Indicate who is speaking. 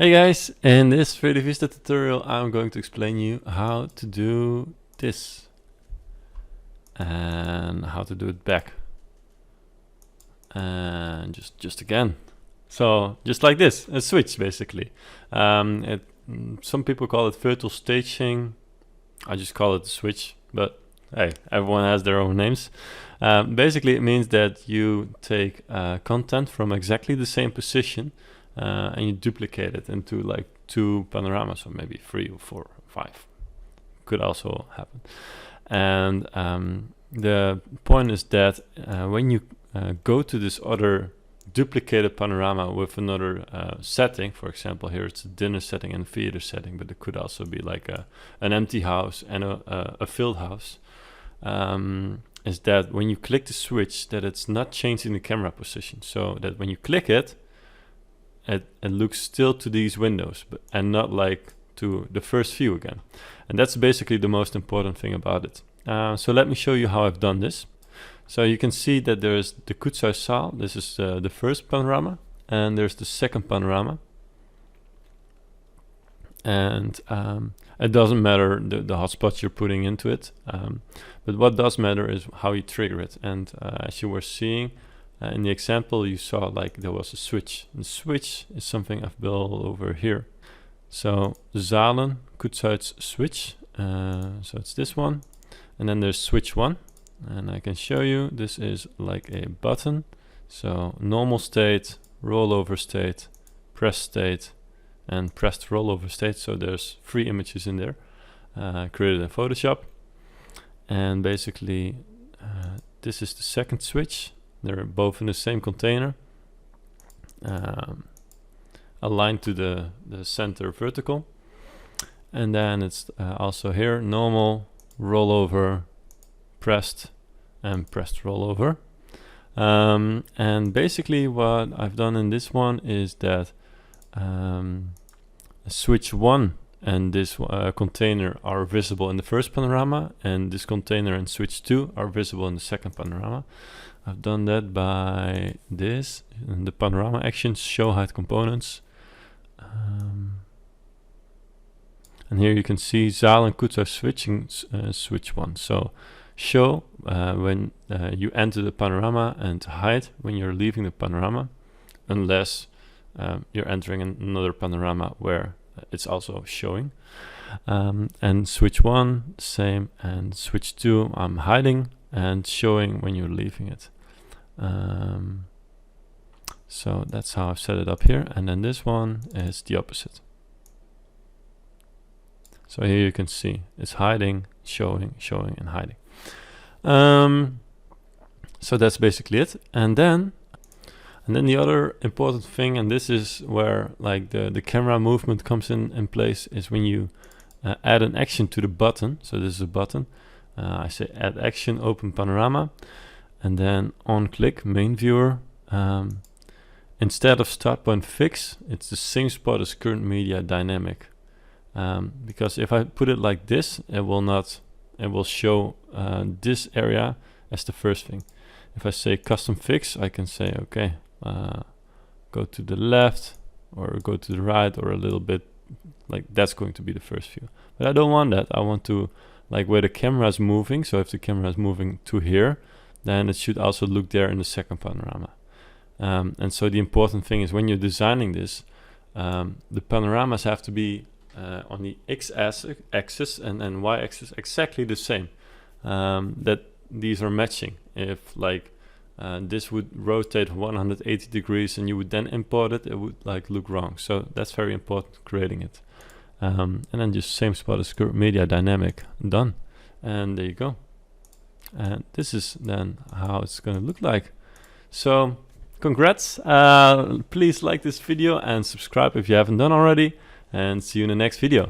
Speaker 1: Hey guys, in this 3D Vista tutorial I'm going to explain you how to do this and how to do it back and just again. So just like this, a switch basically. Some people call it virtual staging. I just call it a switch, but hey, everyone has their own names. Basically it means that you take content from exactly the same position and you duplicate it into like 2 panoramas, or maybe 3 or 4 or 5. Could also happen. And the point is that when you go to this other duplicated panorama with another setting, for example, here it's a dinner setting and a theater setting, but it could also be like an empty house and a filled house, is that when you click the switch, that it's not changing the camera position, so that when you click it, it looks still to these windows, and not like to the first view again. And that's basically the most important thing about it. So let me show you how I've done this. So you can see that there's the Kutshuiszaal. This is the first panorama, and there's the second panorama. And it doesn't matter the hotspots you're putting into it, but what does matter is how you trigger it. And as you were seeing, in the example you saw, like there was a switch. The switch is something I've built over here. So Zalen Kutshuis switch, so it's this one, and then there's switch 1, and I can show you this is like a button. So normal state, rollover state, press state, and pressed rollover state. So there's 3 images in there, created in Photoshop. And basically this is the second switch. They're both in the same container, aligned to the center vertical. And then it's also here normal, rollover, pressed, and pressed rollover. And basically what I've done in this one is that switch 1 and this container are visible in the first panorama, and this container and switch 2 are visible in the second panorama. I've done that by this, in the Panorama Actions, show hide components. And here you can see Zalen Kutshuis switching switch 1. So show when you enter the panorama, and hide when you're leaving the panorama, unless you're entering another panorama where it's also showing. And switch 1 same, and switch 2 I'm hiding and showing when you're leaving it. So that's how I've set it up here. And then this one is the opposite. So here you can see it's hiding, showing, showing, and hiding. So that's basically it. And then the other important thing, and this is where like the camera movement comes in place, is when you add an action to the button. So this is a button. I say add action, open panorama, and then on click main viewer. Instead of start point fix, it's the same spot as current media dynamic. Because if I put it like this, it will show this area as the first thing. If I say custom fix, I can say okay, go to the left or go to the right, or a little bit, like that's going to be the first view. But I don't want that. I want to, like, where the camera is moving. So if the camera is moving to here, then it should also look there in the second panorama. And so the important thing is when you're designing this, the panoramas have to be on the x-axis and y-axis exactly the same, that these are matching. If like this would rotate 180 degrees and you would then import it, it would like look wrong. So that's very important, creating it. And then just same spot as current media dynamic, done. And there you go. And this is then how it's going to look like. So congrats. Please like this video and subscribe if you haven't done already, and see you in the next video.